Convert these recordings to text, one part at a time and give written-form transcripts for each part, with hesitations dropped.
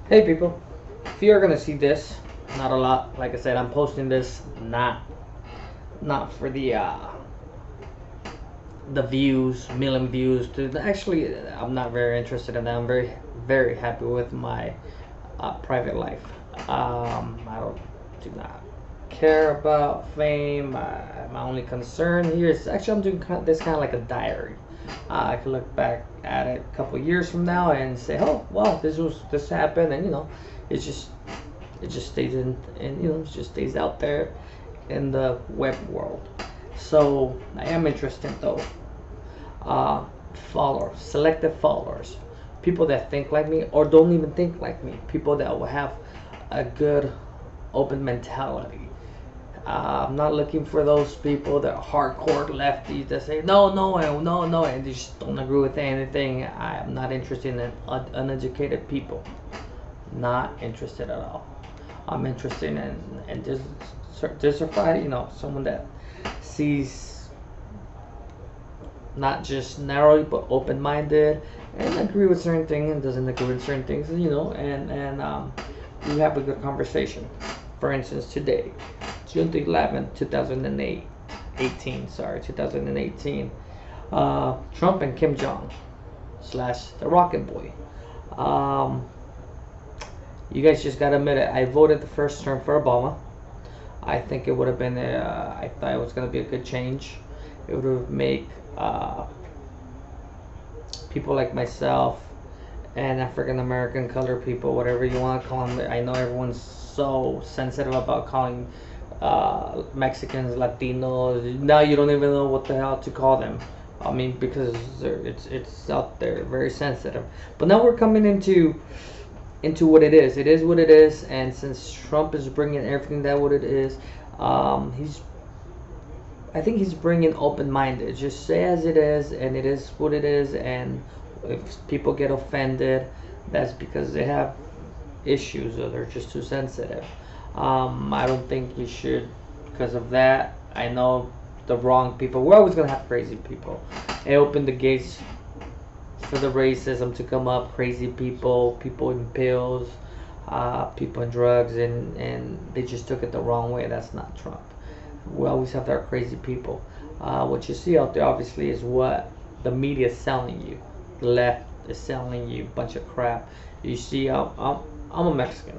Hey people, if you're gonna see this, not a lot. Like I said, I'm posting this not for the views, million views. Actually, I'm not very interested in that. I'm very happy with my private life. I don't do not care about fame. My only concern here is actually I'm doing this kind of like a diary. I can look back at it a couple years from now and say, oh wow, this happened, and it just it just stays in it just stays out there in the web world. So I am interested though. Uh, Followers, selective followers, people that think like me or don't even think like me, people that will have a good open mentality. I'm not looking for those people that are hardcore lefties that say no, no, and no, no, and they just don't agree with anything. I'm not interested in uneducated people. Not interested at all. I'm interested in diversified, someone that sees not just narrowly but open-minded and agree with certain things and doesn't agree with certain things, and we have a good conversation. For instance, today, June the 11th, 2018, Trump and Kim Jong slash the Rocket Boy. Um, you guys just gotta admit it. I voted the first term for Obama. I think it would have been. I thought it was gonna be a good change. It would have made people like myself and African American colored people, whatever you want to call them. I know everyone's so sensitive about calling Mexicans, Latinos. Now you don't even know what the hell to call them. I mean, because it's out there, very sensitive. But now we're coming into what it is. It is what it is, and since Trump is bringing everything that what it is, he's. I think he's bringing open-minded. Just say as it is, and it is what it is. And if people get offended, that's because they have issues or they're just too sensitive. I don't think you should, because of that. I know the wrong people. We're always gonna have crazy people. It opened the gates for the racism to come up. Crazy people, people in pills, people in drugs, and they just took it the wrong way. That's not Trump. We always have our crazy people. What you see out there, obviously, is what the media is selling you. The left is selling you a bunch of crap. You see, I'm a Mexican.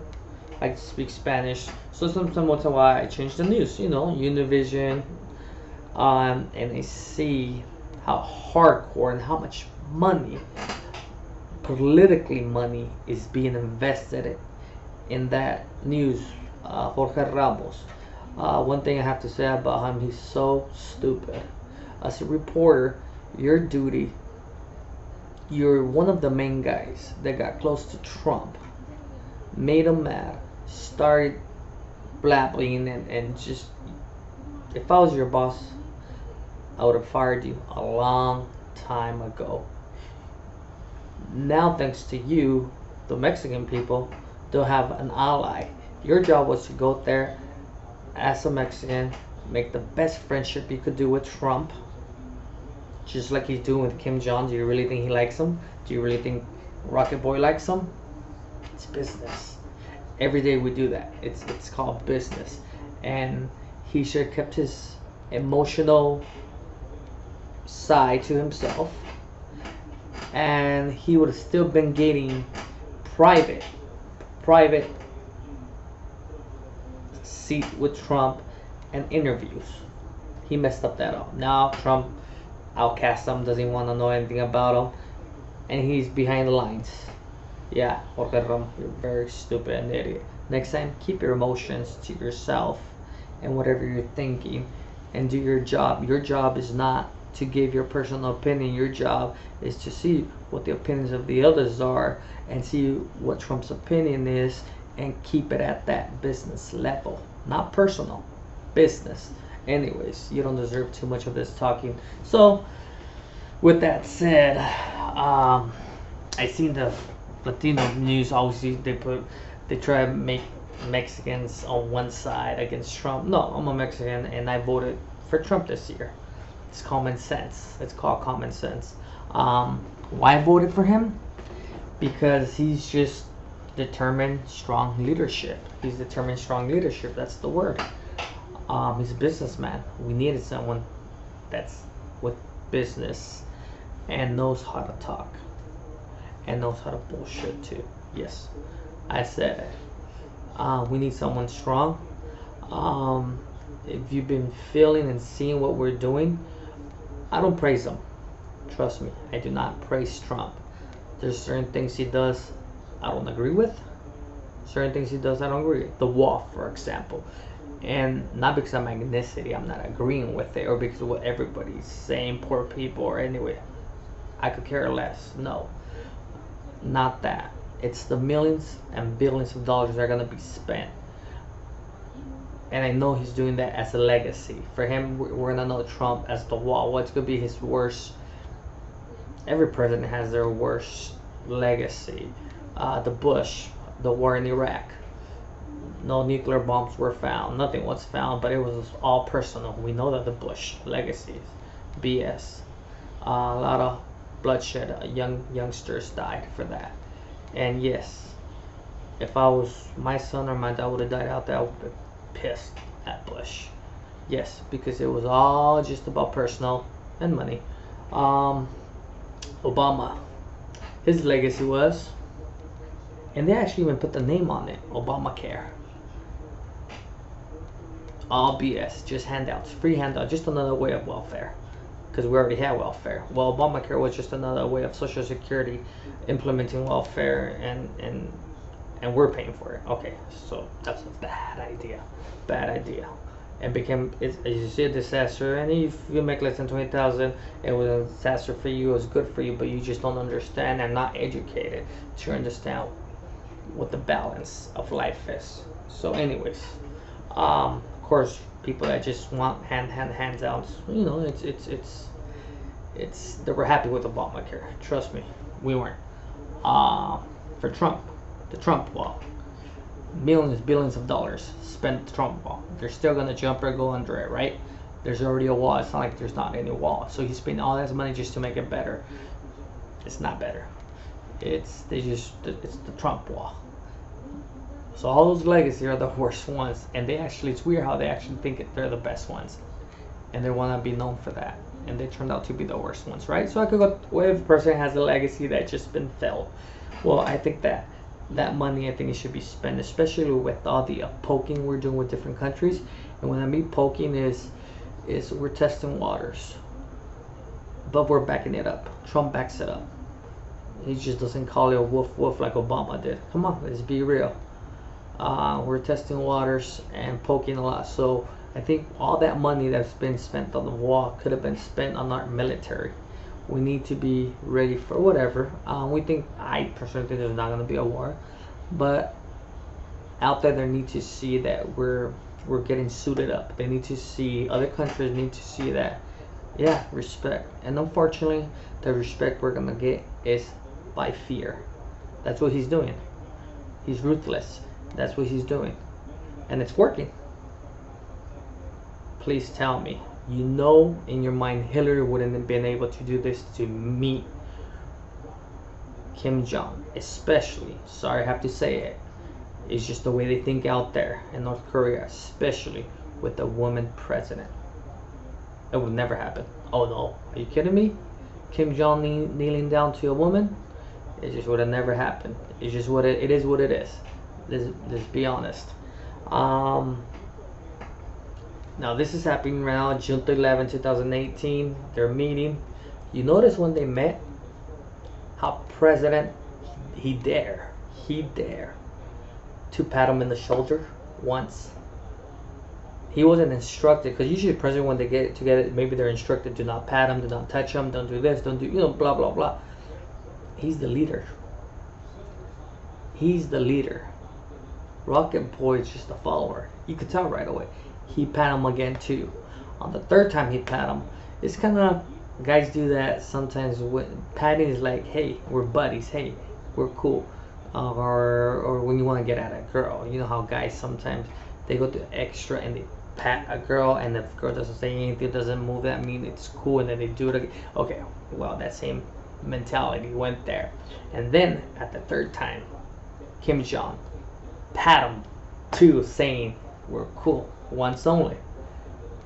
I speak Spanish, so sometimes once in a while I change the news. Univision, and I see how hardcore and how much money, politically money, is being invested in that news. Jorge Ramos. One thing I have to say about him, he's so stupid. As a reporter, your duty, you're one of the main guys that got close to Trump, made him mad, started blabbing, and just, if I was your boss, I would have fired you a long time ago. Now, thanks to you, the Mexican people don't have an ally. Your job was to go there as a Mexican, make the best friendship you could do with Trump, just like he's doing with Kim Jong. Do you really think he likes him? Do you really think Rocket Boy likes him? It's business. Every day we do that. It's called business, and he should have kept his emotional side to himself, and he would have still been getting private seat with Trump and interviews. He messed up that all. Now Trump outcasts him, doesn't want to know anything about him, and he's behind the lines. Yeah, Jorge Ramos, you're very stupid and idiot. Next time, keep your emotions to yourself and whatever you're thinking, and do your job. Your job is not to give your personal opinion. Your job is to see what the opinions of the others are and see what Trump's opinion is and keep it at that business level, not personal, business. Anyways, you don't deserve too much of this talking. So, with that said, I seen the Latino news. Obviously, they try to make Mexicans on one side against Trump. No, I'm a Mexican and I voted for Trump this year. It's common sense. It's called common sense. Why I voted for him? Because he's just determined, strong leadership. He's determined, strong leadership. That's the word. He's a businessman. We needed someone that's with business and knows how to talk and knows how to bullshit too. Yes, I said it. We need someone strong. If you've been feeling and seeing what we're doing, I don't praise him. Trust me, I do not praise Trump. There's certain things he does I don't agree with. Certain things he does I don't agree with. The wall, for example. And not because of my ethnicity, I'm not agreeing with it, or because of what everybody's saying, poor people, or anyway. I could care less. No. Not that. It's the millions and billions of dollars that are going to be spent. And I know he's doing that as a legacy. For him, we're going to know Trump as the wall. What's going to be his worst? Every president has their worst legacy. The Bush, the war in Iraq. No nuclear bombs were found. Nothing was found, but it was all personal. We know that the Bush legacy is BS. A lot of bloodshed. Youngsters died for that. And yes, if I was my son or my dad would have died out there, I would be pissed at Bush. Yes, because it was all just about personal and money. Obama, his legacy was, and they actually even put the name on it, Obamacare. All BS, just handouts, free handouts, just another way of welfare, because we already had welfare. Well, Obamacare was just another way of Social Security implementing welfare, and we're paying for it. Okay, so that's a bad idea. It became, as you see, a disaster. And if you make less than 20,000, it was a disaster for you. It was good for you, but you just don't understand and not educated to understand what the balance of life is. So, anyways, of course, people that just want hands out. You know, it's they were happy with Obamacare. Trust me, we weren't. For Trump, the Trump wall. Millions, billions of dollars spent the Trump wall. They're still gonna jump or go under it, right? There's already a wall. It's not like there's not any wall. So he spent all that money just to make it better. It's not better. It's the Trump wall. So all those legacy are the worst ones, and it's weird how they actually think they're the best ones, and they want to be known for that, and they turned out to be the worst ones, right? So I could go, what if a person has a legacy that just been failed? Well, I think that money, I think it should be spent, especially with all the poking we're doing with different countries. And when I mean poking is we're testing waters, but we're backing it up. Trump backs it up. He just doesn't call it a woof like Obama did. Come on, let's be real. We're testing waters and poking a lot. So I think all that money that's been spent on the wall could have been spent on our military. We need to be ready for whatever. I personally think there's not going to be a war, but out there they need to see that we're getting suited up. They need to see, other countries need to see that, yeah, respect. And unfortunately, the respect we're going to get is by fear. That's what he's doing. He's ruthless. That's what he's doing, and it's working. Please tell me, you know in your mind Hillary wouldn't have been able to do this to meet Kim Jong, especially, sorry I have to say it, it's just the way they think out there in North Korea, especially with a woman president. It would never happen. Oh no, are you kidding me? Kim Jong kneeling down to a woman? It just would have never happened. It's just what it is what it is. Let's be honest. Now this is happening right now, June 11, 2018. They're meeting. You notice when they met, how President, he dare to pat him in the shoulder once. He wasn't instructed, because usually president, when they get together, maybe they're instructed to not pat him, do not touch him, don't do this, don't do, blah blah blah. He's the leader. He's the leader. Rocket Boy is just a follower. You could tell right away. He pat him again too. On the third time he pat him, it's kind of, guys do that sometimes. Patting is like, hey, we're buddies. Hey, we're cool. Or when you want to get at a girl, you know how guys sometimes they go to extra and they pat a girl, and if the girl doesn't say anything, doesn't move, that means it's cool, and then they do it again. Okay, well, that same mentality went there. And then at the third time, Kim Jong, pat him too, saying we're cool once only,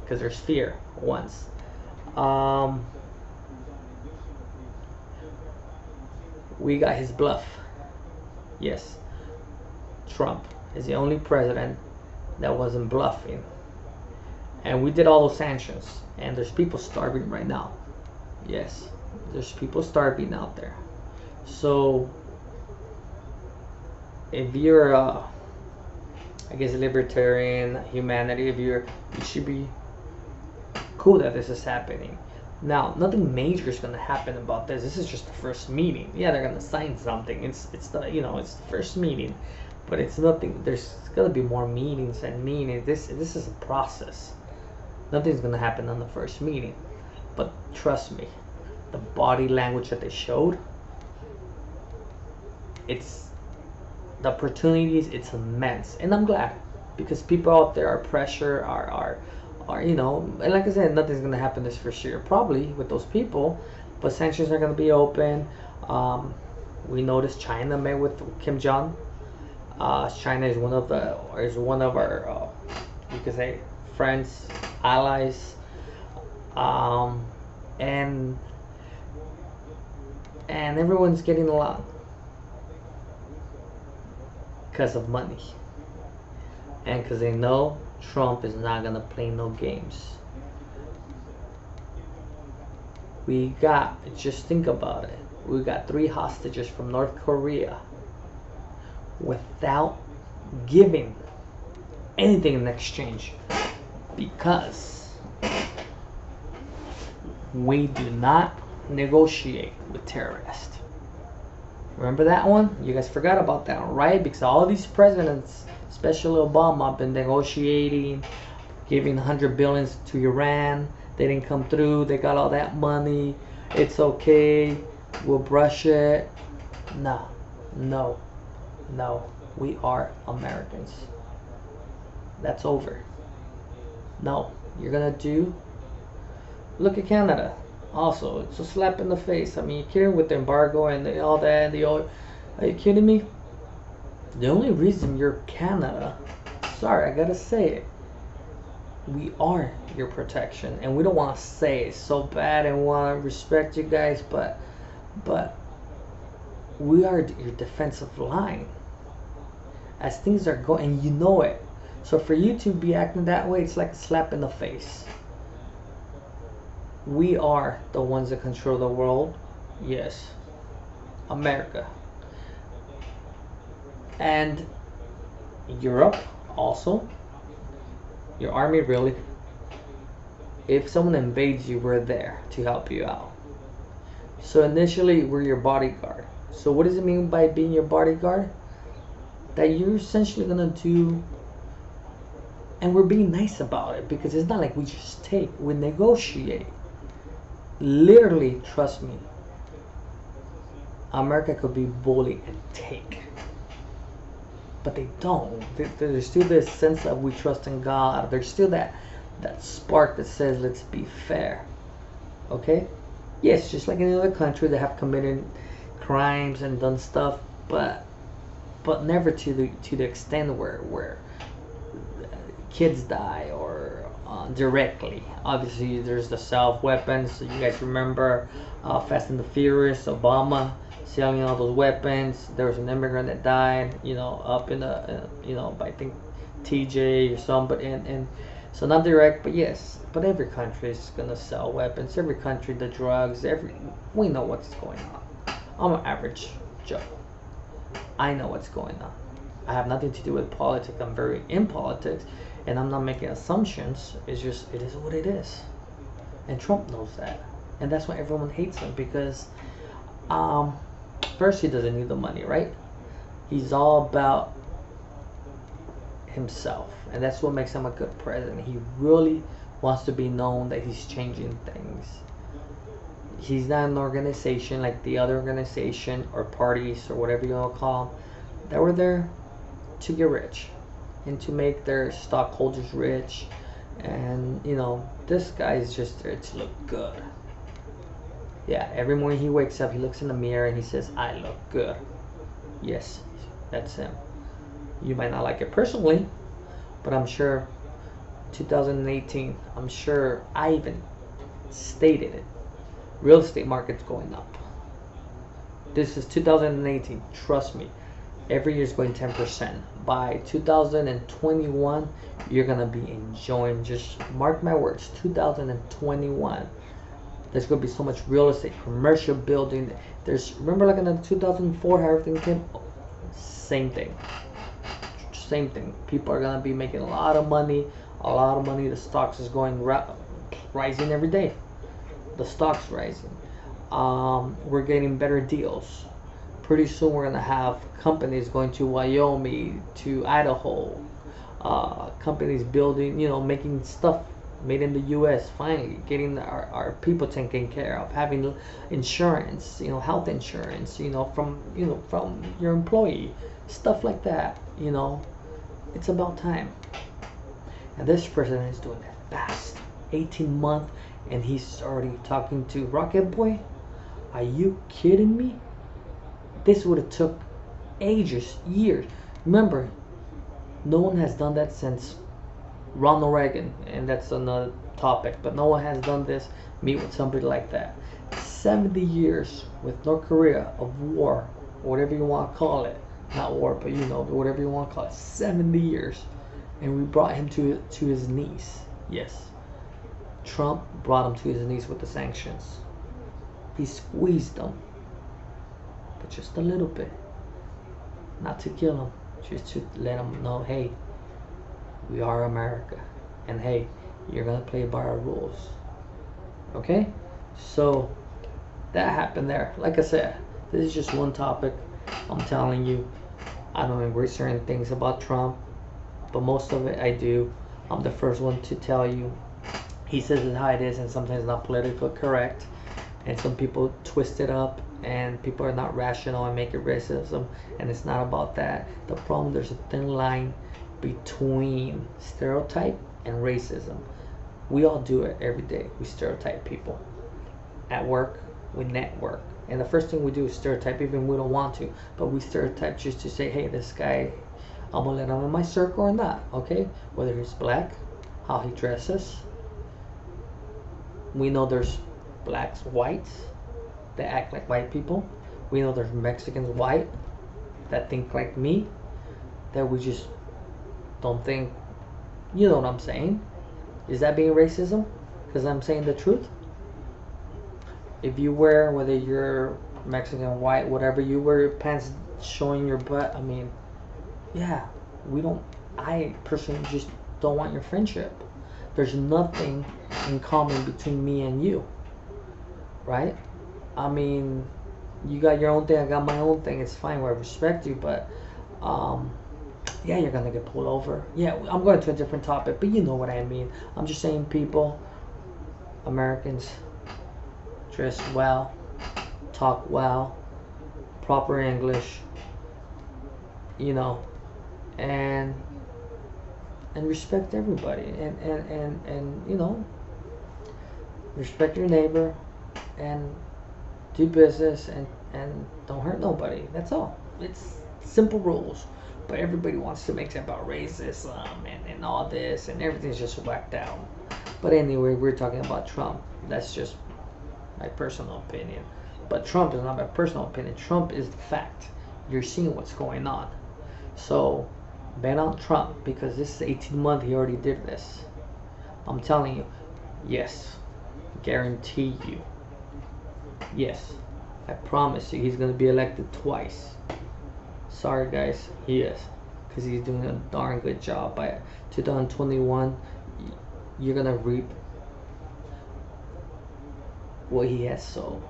because there's fear once. We got his bluff. Yes, Trump is the only president that wasn't bluffing. And we did all those sanctions, and there's people starving right now. Yes, there's people starving out there. So if you're I guess libertarian humanity, if you should be cool that this is happening. Now, nothing major is gonna happen about this. This is just the first meeting. Yeah, they're gonna sign something. It's the it's the first meeting, but it's nothing. There's gonna be more meetings and meetings. This is a process. Nothing's gonna happen on the first meeting, but trust me, the body language that they showed, it's the opportunities. It's immense, and I'm glad because people out there are pressure are and like I said, nothing's gonna happen this first year probably with those people, but sanctions are gonna be open. We noticed China met with Kim Jong. China is one of our you could say friends, allies, and everyone's getting along because of money and because they know Trump is not gonna play no games. Just think about it. We got 3 hostages from North Korea without giving anything in exchange because we do not negotiate with terrorists. Remember that one? You guys forgot about that one, right? Because all these presidents, especially Obama, have been negotiating, giving 100 billions to Iran. They didn't come through. They got all that money. It's okay. We'll brush it. No. We are Americans. That's over. No. You're gonna do. Look at Canada. Also, it's a slap in the face. I mean, you kidding with the embargo and all that? Are you kidding me? The only reason you're Canada, sorry, I gotta say it, we are your protection, and we don't want to say it so bad and want to respect you guys, but we are your defensive line as things are going, and you know it. So for you to be acting that way, it's like a slap in the face. We are the ones that control the world. Yes, America. And Europe also. Your army, really. If someone invades you, we're there to help you out. So initially, we're your bodyguard. So what does it mean by being your bodyguard? That you're essentially gonna do, and we're being nice about it because it's not like we just take, we negotiate. Literally, trust me, America could be bully and take. But they don't. There's still this sense of we trust in God. There's still that spark that says let's be fair. Okay? Yes, just like any other country, they have committed crimes and done stuff, but never to the extent where kids die or directly. Obviously, there's the self-weapons. So you guys remember Fast and the Furious, Obama selling all those weapons. There was an immigrant that died, up in the, by I think TJ or somebody, and so not direct, but yes, but every country is gonna sell weapons. Every country, the drugs, we know what's going on. I'm an average Joe. I know what's going on. I have nothing to do with politics. I'm very in politics, and I'm not making assumptions. It's just, it is what it is, and Trump knows that, and that's why everyone hates him because, first, he doesn't need the money, right? He's all about himself, and that's what makes him a good president. He really wants to be known that he's changing things. He's not an organization like the other organization or parties or whatever you want to call them that were there to get rich and to make their stockholders rich. And this guy is just there to look good. Yeah, every morning he wakes up, he looks in the mirror and he says, I look good. Yes, That's him. You might not like it personally, but I'm sure 2018, I'm sure I even stated it. Real estate market's going up. This is 2018. Trust me. Every year is going 10%. By 2021, you're going to be enjoying, just mark my words, 2021. There's going to be so much real estate, commercial building. Remember like in the 2004 how everything came? Same thing. Same thing. People are going to be making a lot of money. The stocks is going rising every day. The stock's rising. We're getting better deals. Pretty soon we're gonna have companies going to Wyoming, to Idaho, companies building, making stuff made in the U.S. Finally, getting our people taken care of, having insurance, health insurance, from your employee, stuff like that. It's about time. And this president is doing that fast. 18 months, and he's already talking to Rocket Boy. Are you kidding me? This would have took ages, years. Remember, no one has done that since Ronald Reagan, and that's another topic, but no one has done this, meet with somebody like that. 70 years with North Korea of war, whatever you want to call it. Not war, but whatever you want to call it. 70 years. And we brought him to his knees. Yes. Trump brought him to his knees with the sanctions. He squeezed them. But just a little bit. Not to kill him. Just to let him know, hey, we are America. And hey, you're going to play by our rules. Okay? So, that happened there. Like I said, this is just one topic. I'm telling you, I don't agree certain things about Trump. But most of it I do. I'm the first one to tell you. He says it how it is, and sometimes not politically correct. And some people twist it up, and people are not rational and make it racism. And it's not about that. The problem, there's a thin line between stereotype and racism. We all do it every day. We stereotype people. At work, we network. And the first thing we do is stereotype, even we don't want to. But we stereotype just to say, hey, this guy, I'm gonna let him in my circle or not, okay? Whether he's black, how he dresses. We know there's blacks, whites that act like white people. We know there's Mexicans, white, that think like me, that we just don't think. You know what I'm saying? Is that being racism? Because I'm saying the truth. If you wear, whether you're Mexican, white, whatever, you wear your pants showing your butt, I mean, yeah, I personally just don't want your friendship. There's nothing in common between me and you, right? I mean, you got your own thing, I got my own thing, it's fine, I respect you, but yeah, you're gonna get pulled over. Yeah, I'm going to a different topic, but you know what I mean. I'm just saying, people, Americans, dress well, talk well, proper English, and respect everybody, and respect your neighbor, and do business, and don't hurt nobody. That's all. It's simple rules. But everybody wants to make it about racism and all this, and everything's just whacked out. But anyway, we're talking about Trump. That's just my personal opinion. But Trump is not my personal opinion. Trump is the fact. You're seeing what's going on. So, ban on Trump, because this is 18 months he already did this. I'm telling you, yes, guarantee you, yes, I promise you, he's going to be elected twice. Sorry guys, he is, because he's doing a darn good job. By 2021, you're going to reap what he has sown.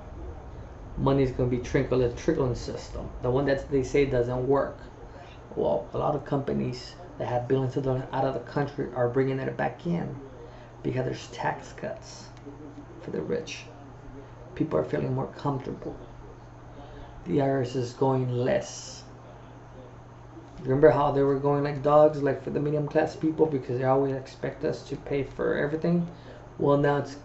Money's going to be trickling system, the one that they say doesn't work. Well, a lot of companies that have billions of dollars out of the country are bringing it back in because there's tax cuts for the rich. People are feeling more comfortable. The IRS is going less. Remember how they were going like dogs, like for the medium class people, because they always expect us to pay for everything? Well, now it's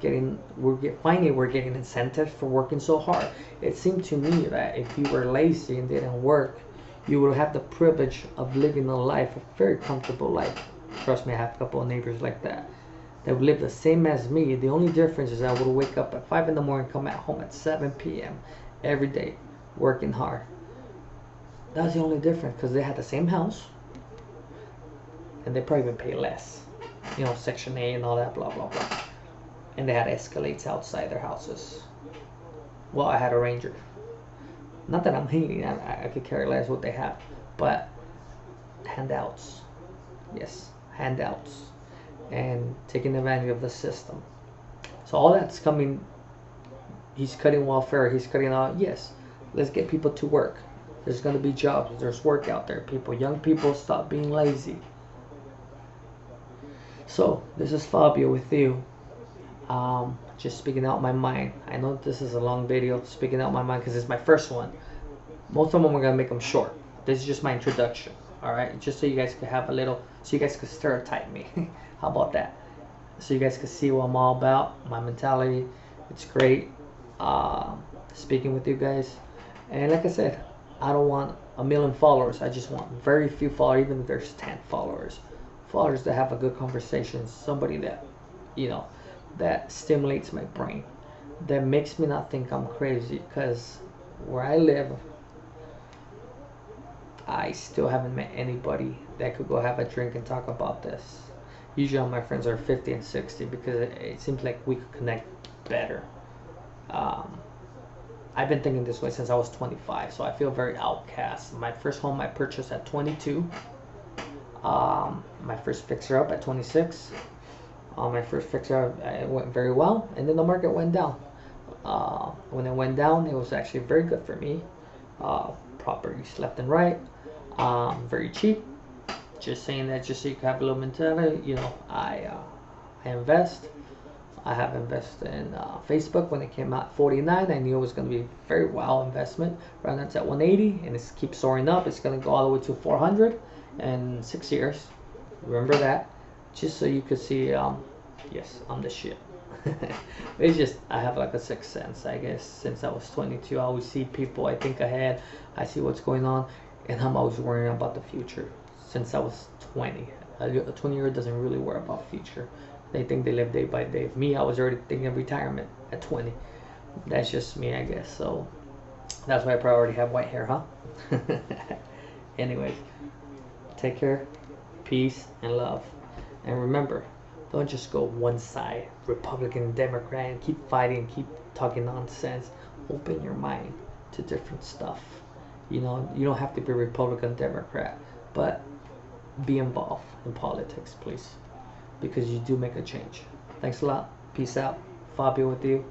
finally we're getting incentives for working so hard. It seemed to me that if you were lazy and didn't work, You will have the privilege of living a life, a very comfortable life. Trust me, I have a couple of neighbors like that. They would live the same as me. The only difference is I would wake up at 5 in the morning, come at home at 7 p.m. every day, working hard. That's the only difference, because they had the same house, and they probably even pay less. You know, Section 8 and all that, blah, blah, blah. And they had Escalades outside their houses. Well, I had a Ranger. Not that I'm hating, I could care less what they have. But handouts. Yes, handouts. And taking advantage of the system. So all that's coming. He's cutting welfare. He's cutting out. Yes, let's get people to work. There's going to be jobs. There's work out there. People, young people, stop being lazy. So this is Fabio with you. Just speaking out my mind. I know this is a long video, speaking out my mind, because it's my first one. Most of them are going to make them short. This is just my introduction. Alright, just so you guys could have a little, so you guys could stereotype me. How about that? So you guys could see what I'm all about, my mentality. It's great speaking with you guys. And like I said, I don't want a million followers. I just want very few followers, even if there's 10 followers. Followers that have a good conversation. Somebody that, you know, that stimulates my brain. That makes me not think I'm crazy. Because where I live, I still haven't met anybody that could go have a drink and talk about this. Usually all my friends are 50 and 60 because it seems like we could connect better. I've been thinking this way since I was 25, so I feel very outcast. My first home I purchased at 22. My first fixer-up at 26. My first fixer-up, it went very well, and then the market went down. When it went down, it was actually very good for me. Properties left and right, very cheap. Just saying that just so you can have a little mentality. You know, I invest. I have invested in Facebook when it came out 49. I knew it was going to be a very well investment. Right now it's at 180 and it keeps soaring up. It's going to go all the way to 400 in 6 years. Remember that. Just so you could see, yes, I'm the shit. It's just, I have like a sixth sense, I guess. Since I was 22, I always see people, I think ahead, I see what's going on, and I'm always worrying about the future. Since I was 20. A 20-year-old doesn't really worry about future. They think they live day by day. Me, I was already thinking of retirement at 20. That's just me, I guess. So that's why I probably already have white hair, huh? Anyways, take care, peace, and love. And remember, don't just go one side, Republican, Democrat, and keep fighting, keep talking nonsense. Open your mind to different stuff. You know, you don't have to be Republican, Democrat, but be involved in politics, please, because you do make a change. Thanks a lot. Peace out. Fabio with you.